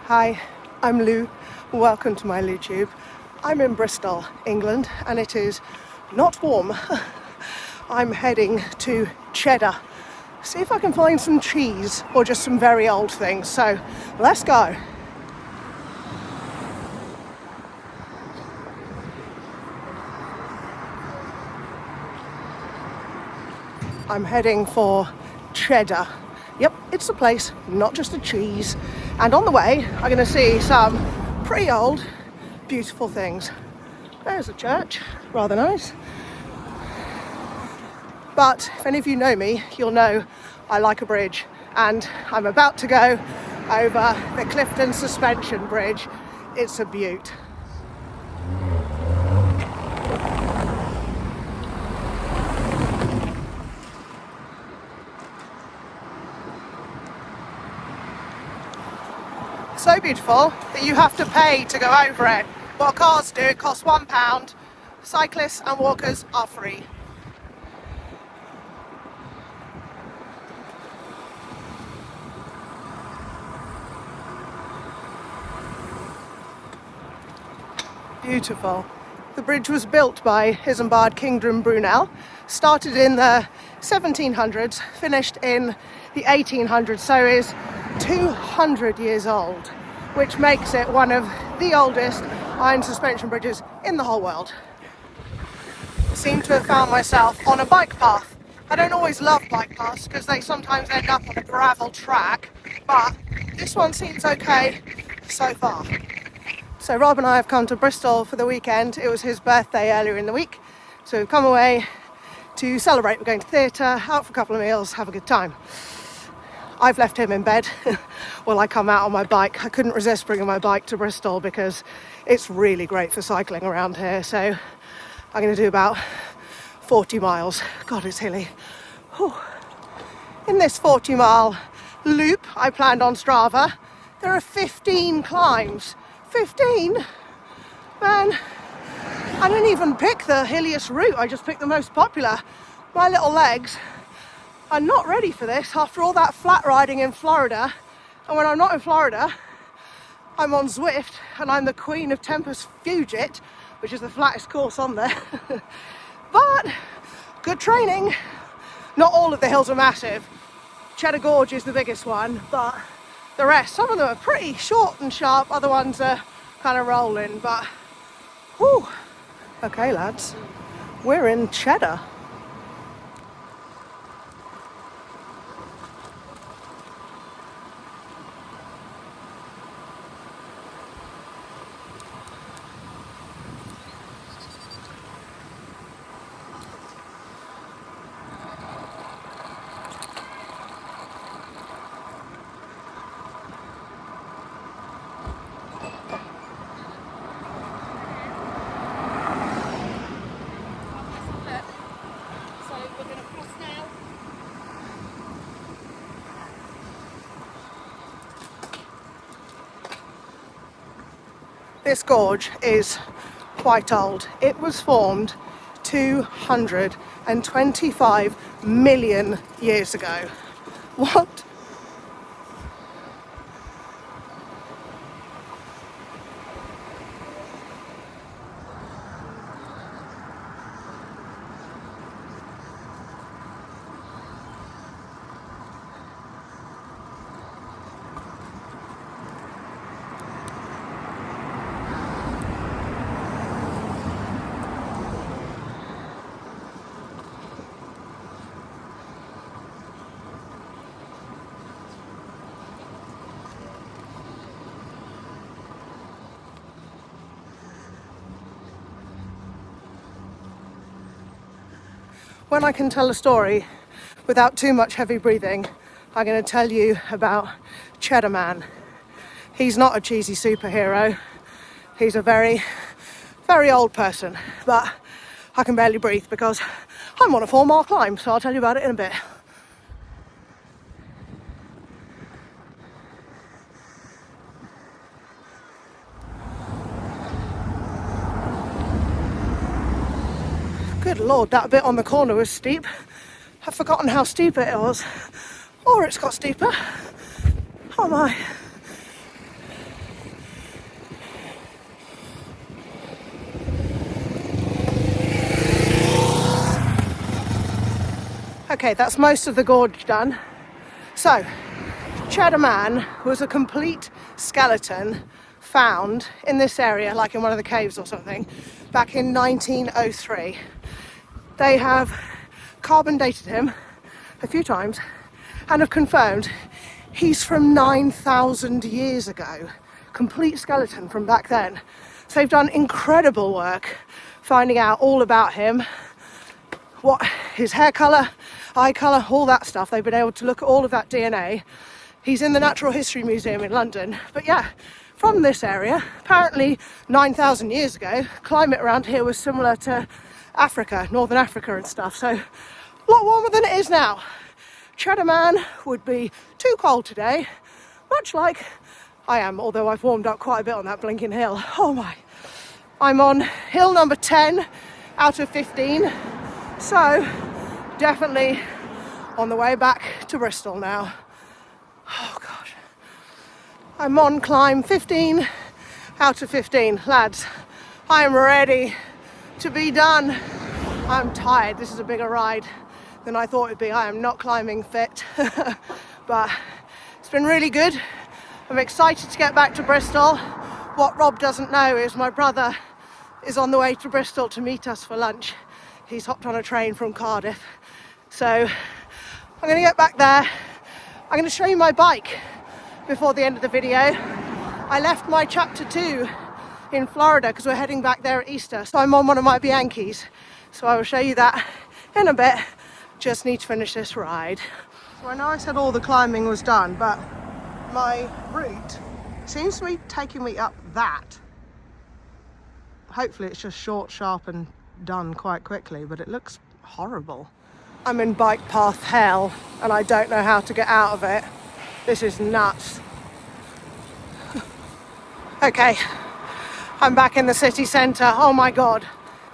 Hi, I'm Lou. Welcome to my LouTube. I'm in Bristol, England, and it is not warm. I'm heading to Cheddar. See if I can find some cheese or just some very old things. So let's go. I'm heading for Cheddar. Yep, it's a place, not just a cheese. And on the way, I'm going to see some pretty old, beautiful things. There's a church, rather nice. But if any of you know me, you'll know I like a bridge. And I'm about to go over the Clifton Suspension Bridge. It's a beaut. So beautiful that you have to pay to go over it. What cars do, it costs £1. Cyclists and walkers are free. Beautiful. The bridge was built by Isambard Kingdom Brunel, started in the 1700s, finished in the 1800s, so is 200 years old, which makes it one of the oldest iron suspension bridges in the whole world. I seem to have found myself on a bike path. I don't always love bike paths because they sometimes end up on a gravel track, but this one seems okay so far. So Rob and I have come to Bristol for the weekend. It was his birthday earlier in the week, so we've come away to celebrate. We're going to theatre, out for a couple of meals, have a good time. I've left him in bed while I come out on my bike. I couldn't resist bringing my bike to Bristol because it's really great for cycling around here. So I'm going to do about 40 miles. God, it's hilly. Whew. In this 40-mile loop I planned on Strava, there are 15 climbs. 15? Man, I didn't even pick the hilliest route. I just picked the most popular. My little legs I'm not ready for this after all that flat riding in Florida. And when I'm not in Florida, I'm on Zwift and I'm the queen of Tempest Fugit, which is the flattest course on there. But good training. Not all of the hills are massive. Cheddar Gorge is the biggest one, but the rest, some of them are pretty short and sharp, other ones are kind of rolling, but whew. Okay lads, we're in Cheddar. This gorge is quite old. It was formed 225 million years ago. What? When I can tell a story without too much heavy breathing, I'm going to tell you about Cheddar Man. He's not a cheesy superhero. He's a very, very old person, but I can barely breathe because I'm on a 4-mile climb, so I'll tell you about it in a bit. Good Lord, that bit on the corner was steep. I've forgotten how steep it was. Or it's got steeper. Oh my. Okay, that's most of the gorge done. So, Cheddar Man was a complete skeleton found in this area, like in one of the caves or something, back in 1903. They have carbon dated him a few times and have confirmed he's from 9,000 years ago. Complete skeleton from back then. So they've done incredible work finding out all about him, what his hair colour, eye colour, all that stuff. They've been able to look at all of that DNA. He's in the Natural History Museum in London. But yeah, from this area, apparently 9,000 years ago, climate around here was similar to Africa, Northern Africa and stuff. So a lot warmer than it is now. Cheddar Man would be too cold today, much like I am, although I've warmed up quite a bit on that blinking hill. Oh my. I'm on hill number 10 out of 15, so definitely on the way back to Bristol now. Oh gosh. I'm on climb 15 out of 15. Lads, I am ready to be done. I'm tired. This is a bigger ride than I thought it'd be. I am not climbing fit, but it's been really good. I'm excited to get back to Bristol. What Rob doesn't know is my brother is on the way to Bristol to meet us for lunch. He's hopped on a train from Cardiff. So I'm going to get back there. I'm going to show you my bike before the end of the video. I left my chapter 2 in Florida because we're heading back there at Easter. So I'm on one of my Bianchis. So I will show you that in a bit. Just need to finish this ride. So I know I said all the climbing was done, but my route seems to be taking me up that. Hopefully it's just short, sharp and done quite quickly, but it looks horrible. I'm in bike path hell and I don't know how to get out of it. This is nuts. Okay, I'm back in the city centre. Oh my God,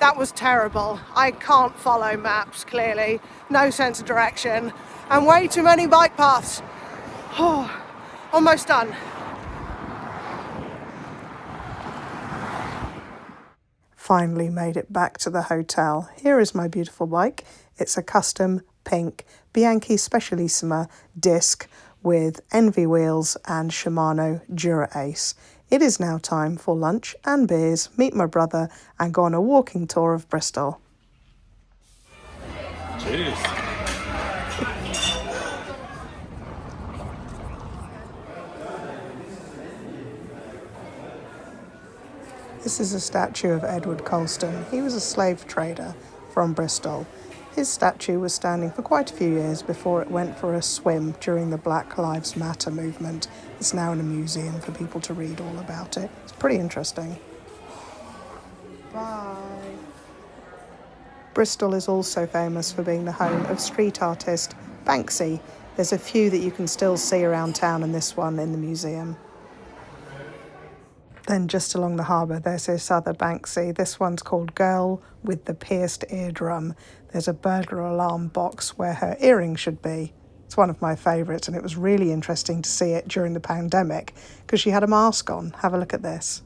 that was terrible. I can't follow maps, clearly. No sense of direction and way too many bike paths. Oh, almost done. Finally made it back to the hotel. Here is my beautiful bike. It's a custom pink Bianchi Specialissima disc with Envy wheels and Shimano Dura Ace. It is now time for lunch and beers, meet my brother and go on a walking tour of Bristol. Cheers. This is a statue of Edward Colston. He was a slave trader from Bristol. His statue was standing for quite a few years before it went for a swim during the Black Lives Matter movement. It's now in a museum for people to read all about it. It's pretty interesting. Bye. Bristol is also famous for being the home of street artist Banksy. There's a few that you can still see around town and this one in the museum. Then just along the harbour there's this other Banksy. This one's called Girl with the Pierced Eardrum. There's a burglar alarm box where her earring should be. It's one of my favourites and it was really interesting to see it during the pandemic because she had a mask on. Have a look at this.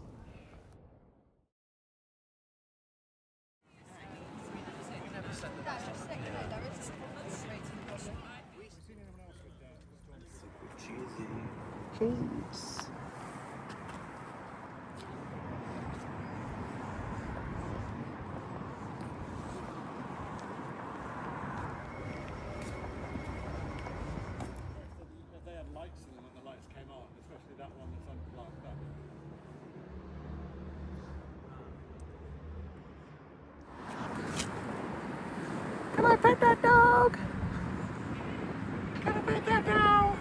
Cheese. They had lights in them when the lights came on, especially that one that's unplugged up. Can I pet that dog? Can I pet that dog?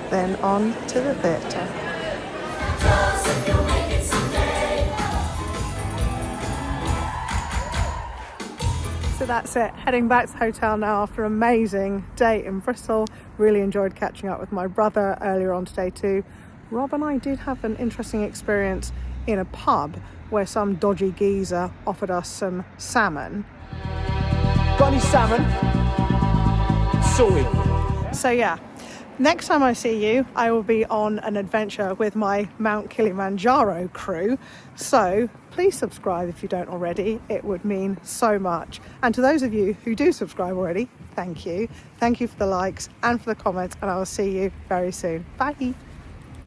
Then on to the theatre. Joseph, you'll make it someday. So that's it, heading back to the hotel now after an amazing day in Bristol. Really enjoyed catching up with my brother earlier on today too. Rob and I did have an interesting experience in a pub where some dodgy geezer offered us some salmon. Got any salmon? Sorry. So yeah, Next time I see you, I will be on an adventure with my Mount Kilimanjaro crew. So please subscribe if you don't already. It would mean so much. And to those of you who do subscribe already, thank you. Thank you for the likes and for the comments, and I will see you very soon. Bye.